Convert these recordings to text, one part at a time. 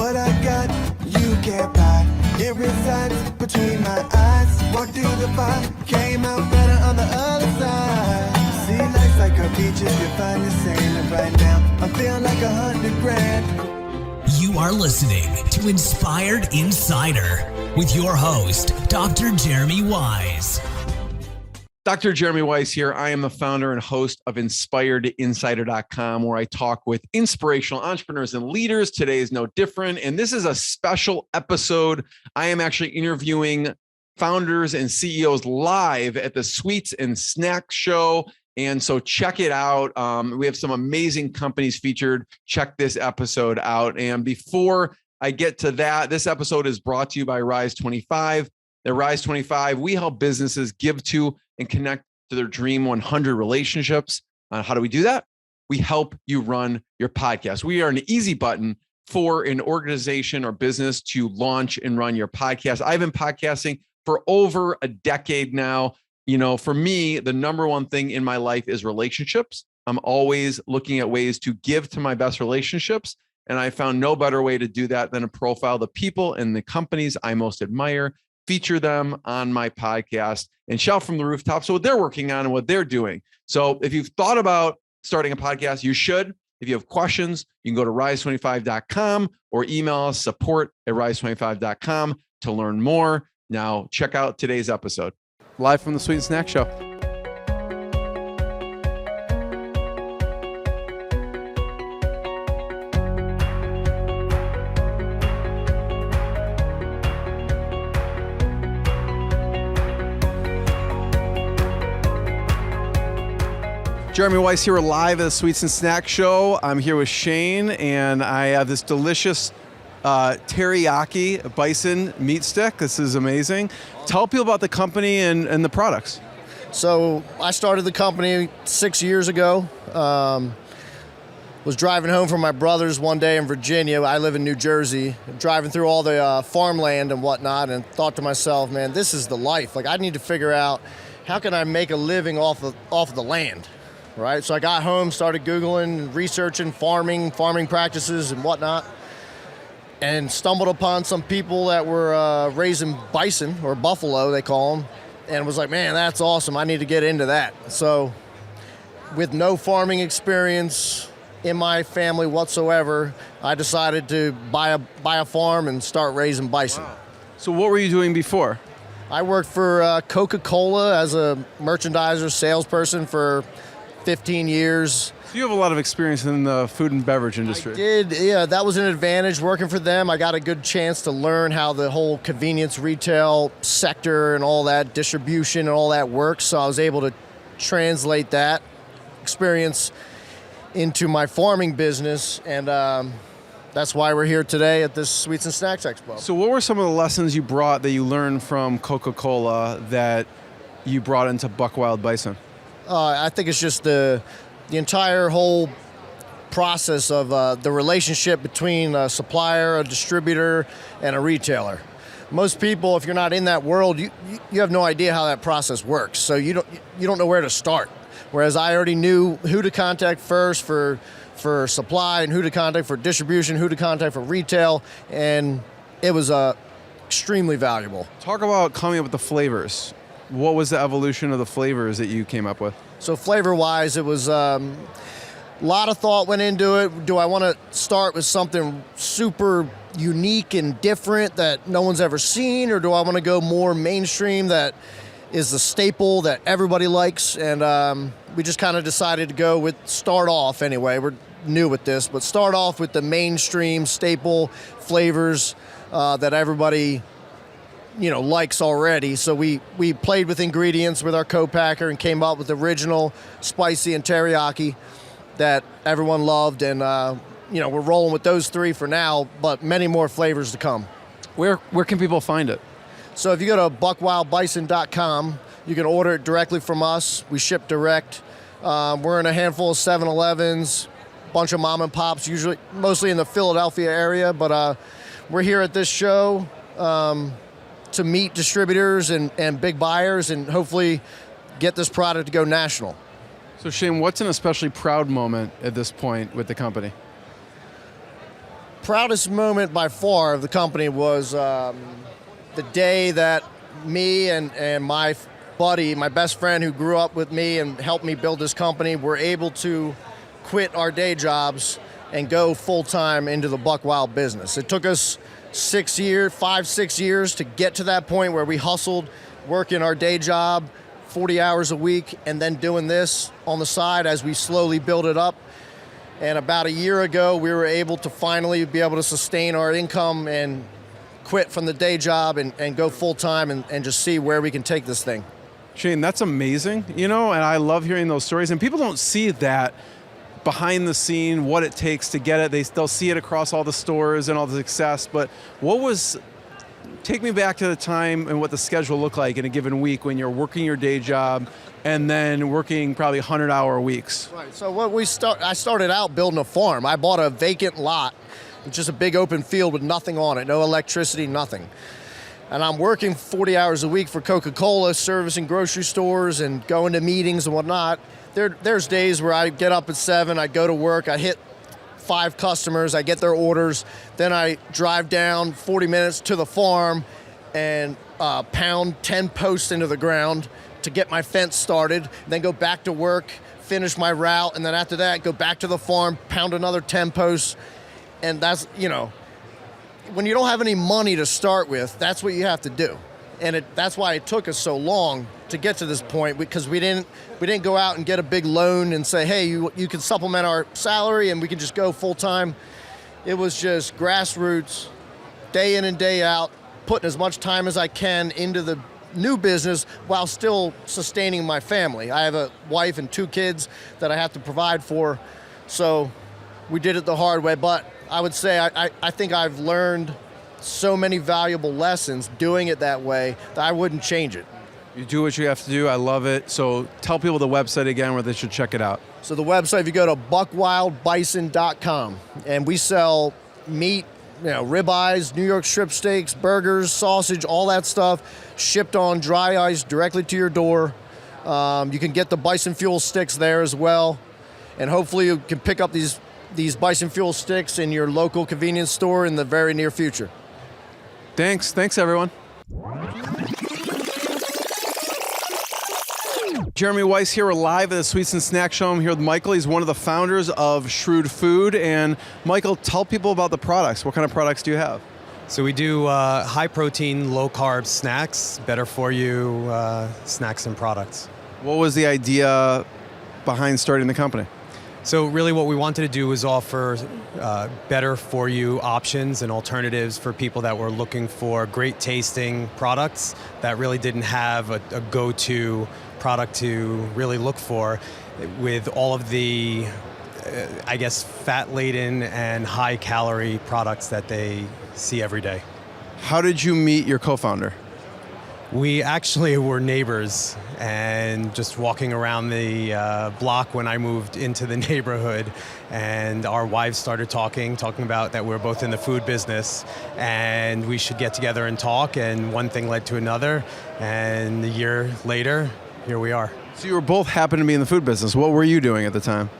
What I got, you can't buy. It resides between my eyes. Walked through the fire, came out better on the other side. See, life's like a beach if you find the sand. And right now, I'm feeling like 100 grand. You are listening to Inspired Insider with your host, Dr. Jeremy Wise. Dr. Jeremy Wise here. I am the founder and host of InspiredInsider.com, where I talk with inspirational entrepreneurs and leaders. Today is no different. And this is a special episode. I am actually interviewing founders and CEOs live at the Sweets and Snacks Show. And so check it out. We have some amazing companies featured. Check this episode out. And before I get to that, this episode is brought to you by Rise 25. At Rise 25, we help businesses give to and connect to their dream 100 relationships. How do we do that? We help you run your podcast. We are an easy button for an organization or business to launch and run your podcast. I've been podcasting for over a decade now. You know, for me, the number one thing in my life is relationships. I'm always looking at ways to give to my best relationships. And I found no better way to do that than to profile the people and the companies I most admire, feature them on my podcast, and shout from the rooftops what they're working on and what they're doing. So if you've thought about starting a podcast, you should. If you have questions, you can go to rise25.com or email us support@rise25.com to learn more. Now, check out today's episode. Live from the Sweet and Snack Show. Jeremy Wise here live at the Sweets and Snack Show. I'm here with Shane, and I have this delicious teriyaki bison meat stick. This is amazing. Tell people about the company and the products. So I started the company 6 years ago. Was driving home from my brother's one day in Virginia. I live in New Jersey. Driving through all the farmland and whatnot, and thought to myself, man, this is the life. Like, I need to figure out how can I make a living off of the land. Right, so I got home, started Googling, researching farming practices and whatnot, and stumbled upon some people that were raising bison, or buffalo, they call them, and was like, man, that's awesome. I need to get into that. So with no farming experience in my family whatsoever, I decided to buy a farm and start raising bison. Wow. So what were you doing before? I worked for Coca-Cola as a merchandiser, salesperson for 15 years. So you have a lot of experience in the food and beverage industry. I did, yeah. That was an advantage working for them. I got a good chance to learn how the whole convenience retail sector and all that distribution and all that works. So I was able to translate that experience into my farming business, and that's why we're here today at this Sweets and Snacks Expo. So what were some of the lessons you brought that you learned from Coca-Cola that you brought into Buck Wild Bison? I think it's just the entire whole process of the relationship between a supplier, a distributor, and a retailer. Most people, if you're not in that world, you have no idea how that process works. So you don't know where to start. Whereas I already knew who to contact first for supply, and who to contact for distribution, who to contact for retail, and it was extremely valuable. Talk about coming up with the flavors. What was the evolution of the flavors that you came up with? So flavor-wise, it was a lot of thought went into it. Do I want to start with something super unique and different that no one's ever seen, or do I want to go more mainstream that is the staple that everybody likes? And we just kind of decided to start off anyway. We're new with this, but start off with the mainstream staple flavors that everybody likes already. So we played with ingredients with our co-packer and came up with original spicy and teriyaki that everyone loved. And, we're rolling with those three for now, but many more flavors to come. Where can people find it? So if you go to buckwildbison.com, you can order it directly from us. We ship direct. We're in a handful of 7-Elevens, bunch of mom and pops, mostly in the Philadelphia area, but we're here at this show to meet distributors and big buyers, and hopefully get this product to go national. So Shane, what's an especially proud moment at this point with the company? proudest moment by far of the company was the day that me and my buddy, my best friend who grew up with me and helped me build this company, were able to quit our day jobs and go full-time into the Buck Wild business. It took us 6 years to get to that point where we hustled, working our day job 40 hours a week, and then doing this on the side as we slowly build it up. And about a year ago, we were able to finally be able to sustain our income and quit from the day job and go full-time and just see where we can take this thing. Shane, that's amazing, and I love hearing those stories. And people don't see that behind the scene, what it takes to get it. They'll see it across all the stores and all the success. But take me back to the time and what the schedule looked like in a given week when you're working your day job and then working probably 100-hour weeks. Right. So I started out building a farm. I bought a vacant lot, just a big open field with nothing on it, no electricity, nothing. And I'm working 40 hours a week for Coca-Cola, servicing grocery stores and going to meetings and whatnot. There's days where I get up at 7, I go to work, I hit 5 customers, I get their orders, then I drive down 40 minutes to the farm and pound 10 posts into the ground to get my fence started, then go back to work, finish my route, and then after that, go back to the farm, pound another 10 posts. And that's, when you don't have any money to start with, that's what you have to do. And that's why it took us so long to get to this point, because we didn't go out and get a big loan and say, hey, you can supplement our salary and we can just go full time. It was just grassroots, day in and day out, putting as much time as I can into the new business while still sustaining my family. I have a wife and 2 kids that I have to provide for. So we did it the hard way, but I would say I think I've learned so many valuable lessons doing it that way that I wouldn't change it. You do what you have to do. I love it. So tell people the website again where they should check it out. So the website, if you go to buckwildbison.com, and we sell meat, ribeyes, New York strip steaks, burgers, sausage, all that stuff, shipped on dry ice directly to your door. You can get the Bison Fuel sticks there as well. And hopefully you can pick up these Bison Fuel sticks in your local convenience store in the very near future. Thanks everyone. Jeremy Weiss here. We're live at the Sweets and Snack Show. I'm here with Michael. He's one of the founders of Shrewd Food. And Michael, tell people about the products. What kind of products do you have? So we do high protein, low carb snacks, better for you snacks and products. What was the idea behind starting the company? So really what we wanted to do was offer better for you options and alternatives for people that were looking for great tasting products that really didn't have a go-to product to really look for, with all of the, fat-laden and high-calorie products that they see every day. How did you meet your co-founder? We actually were neighbors and just walking around the block when I moved into the neighborhood, and our wives started talking about that we're both in the food business and we should get together and talk, and one thing led to another, and a year later, here we are. So you were both happened to be in the food business. What were you doing at the time?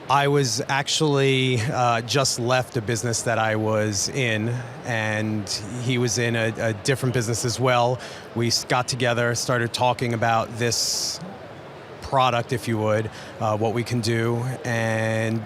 I was actually just left a business that I was in, and he was in a different business as well. We got together, started talking about this product, if you would, what we can do, and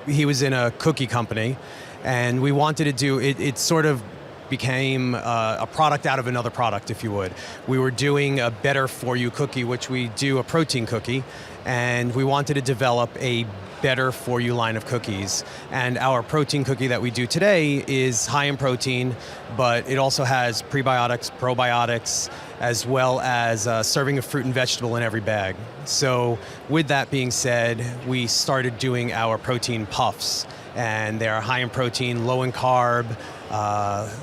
he was in a cookie company, and we wanted to do, it sort of became a product out of another product, if you would. We were doing a better for you cookie, which we do a protein cookie, and we wanted to develop a better for you line of cookies. And our protein cookie that we do today is high in protein, but it also has prebiotics, probiotics, as well as serving of fruit and vegetable in every bag. So with that being said, we started doing our protein puffs, and they're high in protein, low in carb,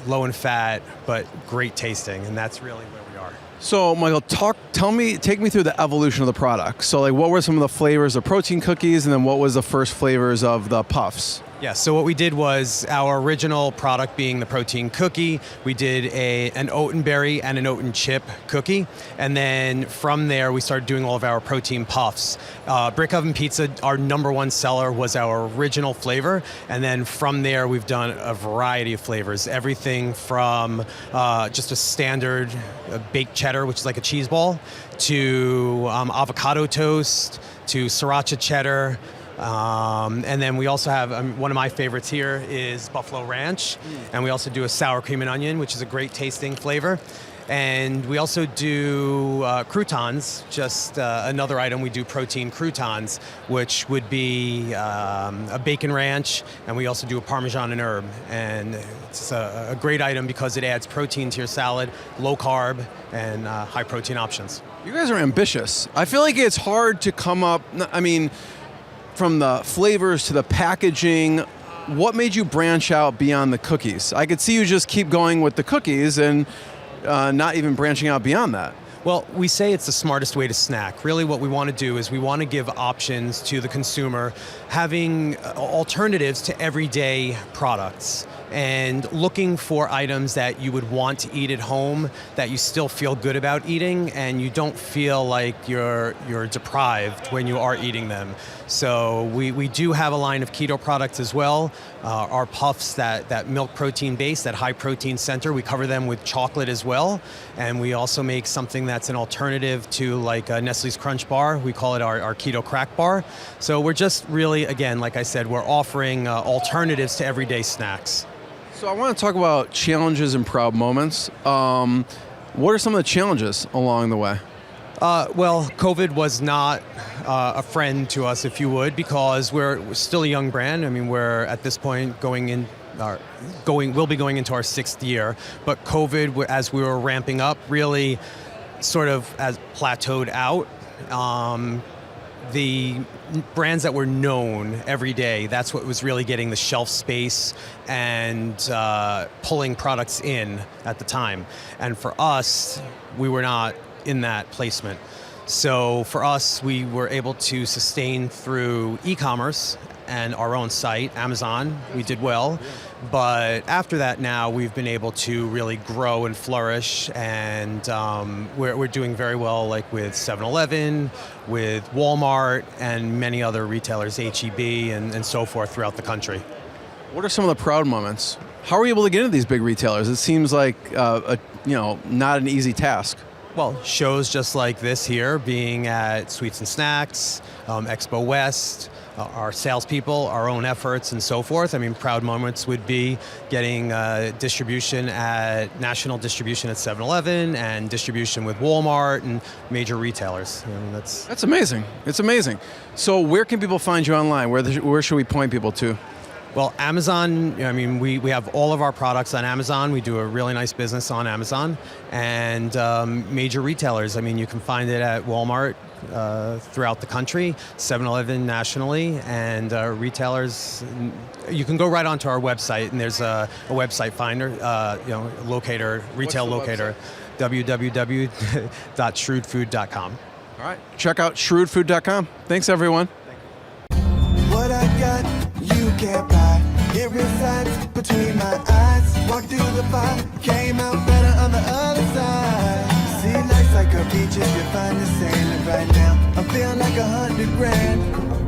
low in fat, but great tasting, and that's really where we are. So Michael, take me through the evolution of the product. So what were some of the flavors of protein cookies, and then what was the first flavors of the puffs? Yeah, so what we did was our original product being the protein cookie, we did an oat and berry and an oat and chip cookie. And then from there, we started doing all of our protein puffs. Brick oven pizza, our number one seller, was our original flavor. And then from there, we've done a variety of flavors. Everything from just a standard baked cheddar, which is like a cheese ball, to avocado toast, to sriracha cheddar. And then we also have, one of my favorites here is Buffalo Ranch. And we also do a sour cream and onion, which is a great tasting flavor. And we also do croutons, just another item. We do protein croutons, which would be a bacon ranch, and we also do a Parmesan and herb. And it's a great item because it adds protein to your salad, low carb, and high protein options. You guys are ambitious. I feel like it's hard to come up, I mean, from the flavors to the packaging. What made you branch out beyond the cookies? I could see you just keep going with the cookies and not even branching out beyond that. Well, we say it's the smartest way to snack. Really what we want to do is we want to give options to the consumer, having alternatives to everyday products and looking for items that you would want to eat at home, that you still feel good about eating, and you don't feel like you're deprived when you are eating them. So we do have a line of keto products as well. Our puffs, that milk protein base, that high protein center, we cover them with chocolate as well. And we also make something that's an alternative to like Nestle's Crunch Bar. We call it our keto crack bar. So we're just really, again, like I said, we're offering alternatives to everyday snacks. So I want to talk about challenges and proud moments. What are some of the challenges along the way? Well, COVID was not a friend to us, if you would, because we're still a young brand. I mean, we're at this point we'll be going into our 6th year. But COVID, as we were ramping up, really sort of as plateaued out. The brands that were known every day, that's what was really getting the shelf space and pulling products in at the time. And for us, we were not in that placement. So for us, we were able to sustain through e-commerce and our own site, Amazon. We did well. But after that now, we've been able to really grow and flourish, and we're doing very well, like with 7-Eleven, with Walmart, and many other retailers, H-E-B, and so forth throughout the country. What are some of the proud moments? How are you able to get into these big retailers? It seems like not an easy task. Well, shows just like this here, being at Sweets and Snacks, Expo West, our salespeople, our own efforts, and so forth. I mean, proud moments would be getting national distribution at 7-Eleven and distribution with Walmart and major retailers. I mean, that's amazing. It's amazing. So where can people find you online? Where should we point people to? Well, Amazon, I mean, we have all of our products on Amazon. We do a really nice business on Amazon. And major retailers, I mean, you can find it at Walmart throughout the country, 7-Eleven nationally, and retailers. You can go right onto our website, and there's a website finder, locator, retail locator, www.shrewdfood.com. All right, check out shrewdfood.com. Thanks, everyone. What I got, you can't buy. It resides between my eyes. Walked through the fire, came out better on the other side. See, life's like a beach if you find the sailing right now. I'm feeling like 100 grand.